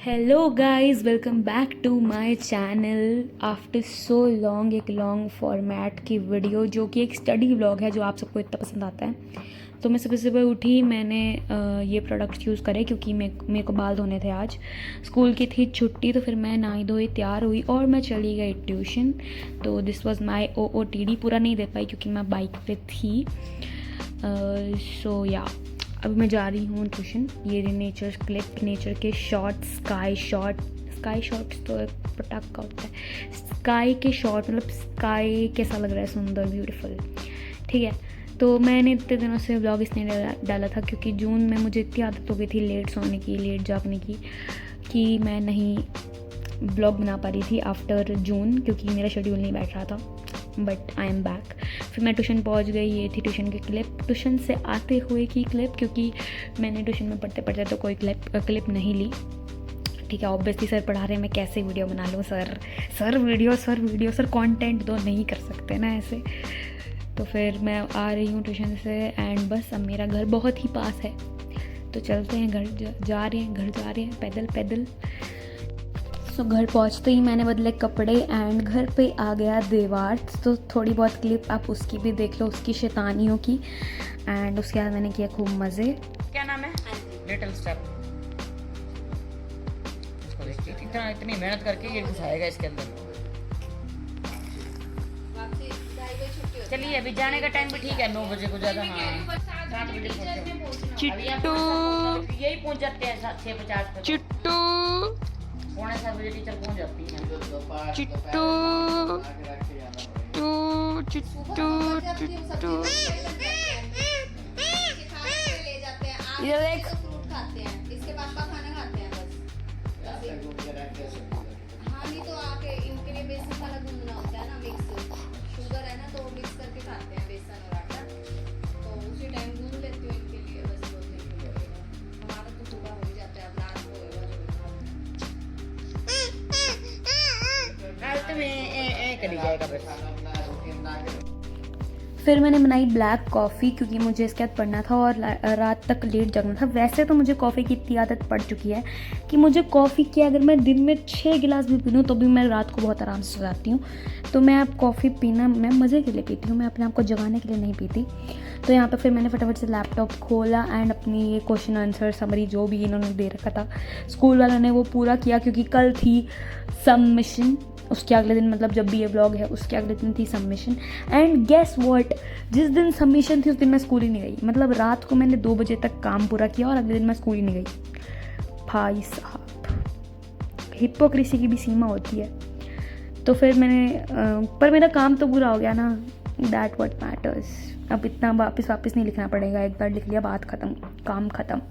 Hello guys, welcome back to my channel. After so long एक long format की video जो कि एक स्टडी व्लॉग है जो आप सबको इतना पसंद आता है। तो मैं सुबह सुबह उठी, मैंने ये प्रोडक्ट्स यूज़ करे क्योंकि मेरे को बाल धोने थे। आज स्कूल की थी छुट्टी, तो फिर मैं नहाई धोई तैयार हुई और मैं चली गई ट्यूशन। तो दिस वाज माय OOTD। पूरा नहीं दे पाई क्योंकि मैं बाइक पे थी। सो या अब मैं जा रही हूँ ट्यूशन। ये नेचर क्लिप, नेचर के शॉट, स्काई शॉट्स तो एक पटाखा होता है। स्काई के शॉट मतलब स्काई कैसा लग रहा है, सुंदर, ब्यूटीफुल। ठीक है, तो मैंने इतने दिनों से व्लॉग इसलिए डाला था क्योंकि जून में मुझे इतनी आदत हो गई थी लेट सोने की, लेट जागने की, कि मैं नहीं व्लॉग बना पा रही थी आफ्टर जून क्योंकि मेरा शेड्यूल नहीं बैठ रहा था। But I am back. फिर मैं ट्यूशन पहुंच गई। ये थी ट्यूशन की क्लिप, ट्यूशन से आते हुए की क्लिप, क्योंकि मैंने ट्यूशन में पढ़ते पढ़ते तो कोई क्लिप नहीं ली। ठीक है, ऑब्वियसली सर पढ़ा रहे हैं, मैं कैसे वीडियो बना लूँ। सर वीडियो सर कंटेंट दो, नहीं कर सकते ना ऐसे। तो फिर मैं आ रही हूँ ट्यूशन से एंड बस अब मेरा घर बहुत ही पास है, तो चलते हैं घर। जा रहे हैं पैदल। सो घर पहुँचते ही मैंने बदले कपड़े एंड घर पे आ गया देवार। तो थोड़ी बहुत क्लिप आप उसकी भी देख लो, उसकी शैतानियों की। एंड उसके बाद मैंने किया खूब मज़े। क्या नाम है? Little step. इसको देखिए इतनी मेहनत करके ये घुसाएगा इसके अंदर। चलिए अभी जाने का टाइम भी ठीक है, 9 बजे को ज़्यादा। हाँ 7 बजे चिट्टू यही पहुँच जाते हैं 6:50 पे। चिट्टू 6:45 बजे टीचर पहुँच जाती है। चिट्टू इधर देख। इसके पापा खाना खाते हैं बस। हाँ नहीं तो आके इनके लिए बेसन वाला गूंदना होता है ना, मिक्स शुगर है ना, तो मिक्स करके खाते हैं बेसन और आटा। तो उसी टाइम गूंद लेती हूँ इनके लिए बस। हमारा तो सुबह हो ही जाता है, अब रात को होगा रात में करी जाएगा बस। फिर मैंने बनाई ब्लैक कॉफ़ी क्योंकि मुझे इसके बाद पढ़ना था और रात तक लेट जगना था। वैसे तो मुझे कॉफ़ी की इतनी आदत पड़ चुकी है कि मुझे कॉफ़ी की अगर मैं दिन में 6 गिलास भी पी लूँ तो भी मैं रात को बहुत आराम से सो जाती हूँ। तो मैं अब कॉफ़ी पीना मैं मज़े के लिए पीती हूँ, मैं अपने आप को जगाने के लिए नहीं पीती। तो यहाँ पर फिर मैंने फटाफट से लैपटॉप खोला एंड अपनी ये क्वेश्चन आंसर समरी जो भी इन्होंने दे रखा था स्कूल वालों ने वो पूरा किया, क्योंकि कल थी सबमिशन। उसके अगले दिन मतलब जब भी ये व्लॉग है उसके अगले दिन थी सबमिशन। एंड गेस व्हाट, जिस दिन सबमिशन थी उस दिन मैं स्कूल ही नहीं गई। मतलब रात को मैंने 2 बजे तक काम पूरा किया और अगले दिन मैं स्कूल ही नहीं गई। भाई साहब, हिपोक्रेसी की भी सीमा होती है। तो फिर मैंने पर मेरा काम तो पूरा हो गया ना, दैट व्हाट मैटर्स। अब इतना वापस नहीं लिखना पड़ेगा, एक बार लिख लिया बात ख़त्म, काम ख़त्म।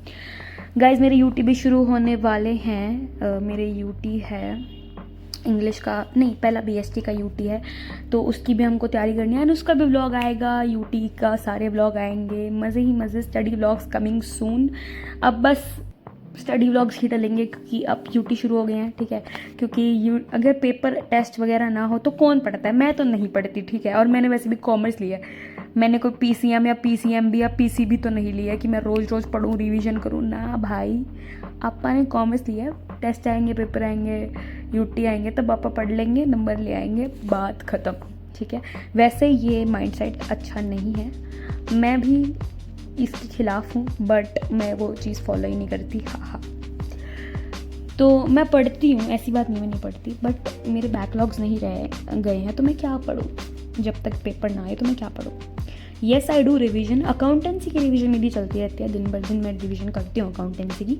गाइज मेरे यूटी भी शुरू होने वाले हैं। मेरे यूटी है इंग्लिश का, नहीं पहला BST का यूटी है, तो उसकी भी हमको तैयारी करनी है एंड उसका भी व्लॉग आएगा। यूटी का सारे व्लॉग आएंगे, मज़े ही मज़े। Study vlogs coming soon. अब बस स्टडी व्लॉग्स ही डलेंगे क्योंकि अब यूटी शुरू हो गए हैं। ठीक है, क्योंकि अगर पेपर टेस्ट वगैरह ना हो तो कौन पढ़ता है? मैं तो नहीं पढ़ती। ठीक है, और मैंने वैसे भी कॉमर्स लिया है। मैंने कोई PCM या PCMB या PCB तो नहीं लिया कि मैं रोज़ पढ़ूँ, रिवीजन करूँ ना भाई। आपा ने कॉमर्स लिया है, टेस्ट आएंगे, पेपर आएंगे, यूटी आएंगे, तब आपा पढ़ लेंगे, नंबर ले आएंगे, बात ख़त्म। ठीक है, वैसे ये माइंडसेट अच्छा नहीं है, मैं भी इसके खिलाफ हूँ, बट मैं वो चीज़ फॉलो ही नहीं करती। हाँ। तो मैं पढ़ती हूँ, ऐसी बात नहीं मैं नहीं पढ़ती, बट मेरे बैकलॉग्स नहीं रह गए हैं तो मैं क्या पढूँ? जब तक पेपर ना आए तो मैं क्या पढूँ? Yes I do revision. Accountancy की रिवीजन मेरी चलती रहती है, दिन भर दिन मैं रिवीजन करती हूँ अकाउंटेंसी की।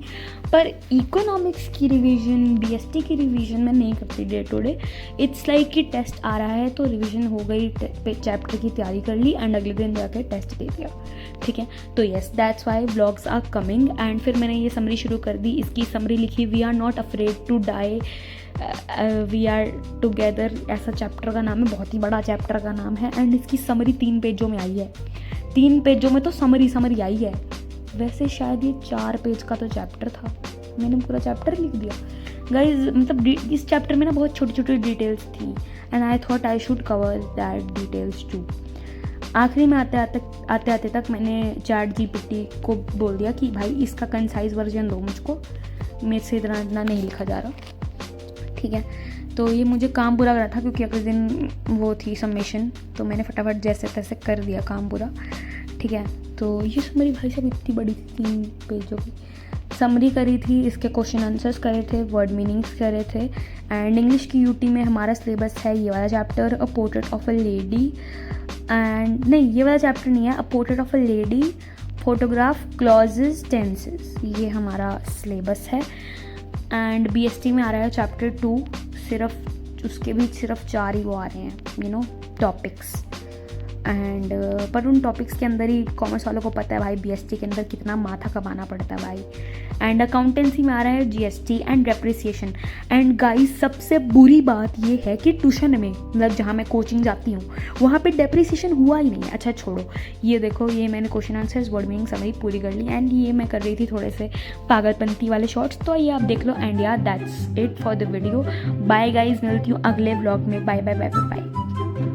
पर इकोनॉमिक्स की रिवीजन, BST की रिवीजन मैं नहीं करती day to day. It's like कि टेस्ट आ रहा है तो रिवीजन हो गई, चैप्टर की तैयारी कर ली एंड अगले दिन जाकर टेस्ट दे दिया। ठीक है, तो yes that's why vlogs are coming. And फिर मैंने ये समरी शुरू कर दी। इसकी समरी लिखी, we are not afraid to die, we are together, ऐसा चैप्टर का नाम है, बहुत ही बड़ा चैप्टर का नाम है। एंड इसकी समरी 3 पेजों में आई है। 3 पेजों में तो समरी आई है। वैसे शायद ये 4 पेज का तो चैप्टर था, मैंने पूरा चैप्टर लिख दिया गाइज। मतलब इस चैप्टर में ना बहुत छोटी छोटी डिटेल्स थी and I thought I should cover that details too. आखिरी में आते आते तक मैंने चैट जीपीटी को बोल दिया कि भाई इसका कंसाइज वर्जन दो मुझको, मेरे से इतना नहीं लिखा जा रहा, ठीक है। तो ये मुझे काम पूरा करा था क्योंकि अगले दिन वो थी सबमिशन, तो मैंने फटाफट जैसे तैसे कर दिया काम पूरा, ठीक है। तो ये समरी भाई साहब इतनी बड़ी थी, 3 पेजों की समरी करी थी, इसके क्वेश्चन आंसर्स करे थे, वर्ड मीनिंग्स करे थे। एंड इंग्लिश की यूटी में हमारा सिलेबस है ये वाला chapter, a portrait of a lady, and नहीं ये वाला चैप्टर नहीं है, a portrait of a lady, photograph, clauses, tenses, ये हमारा सिलेबस है। एंड बीएसटी में आ रहा है चैप्टर 2, सिर्फ उसके भी सिर्फ 4 ही वो आ रहे हैं टॉपिक्स। एंड पर उन टॉपिक्स के अंदर ही कॉमर्स वालों को पता है भाई बीएसटी के अंदर कितना माथा कमाना पड़ता है भाई। एंड अकाउंटेंसी में आ रहा है GST and depreciation. And guys सबसे बुरी बात ये है कि ट्यूशन में मतलब जहाँ मैं कोचिंग जाती हूँ वहाँ पे डेप्रिसिएशन हुआ ही नहीं है। अच्छा छोड़ो, ये देखो ये मैंने question answers word meaning summary पूरी कर ली। एंड ये मैं कर रही थी थोड़े से पागलपंती वाले शॉर्ट्स, तो ये आप देख लो। एंड यार that's it for the video. Bye guys, मिलती हूँ अगले ब्लॉग में। Bye bye bye bye.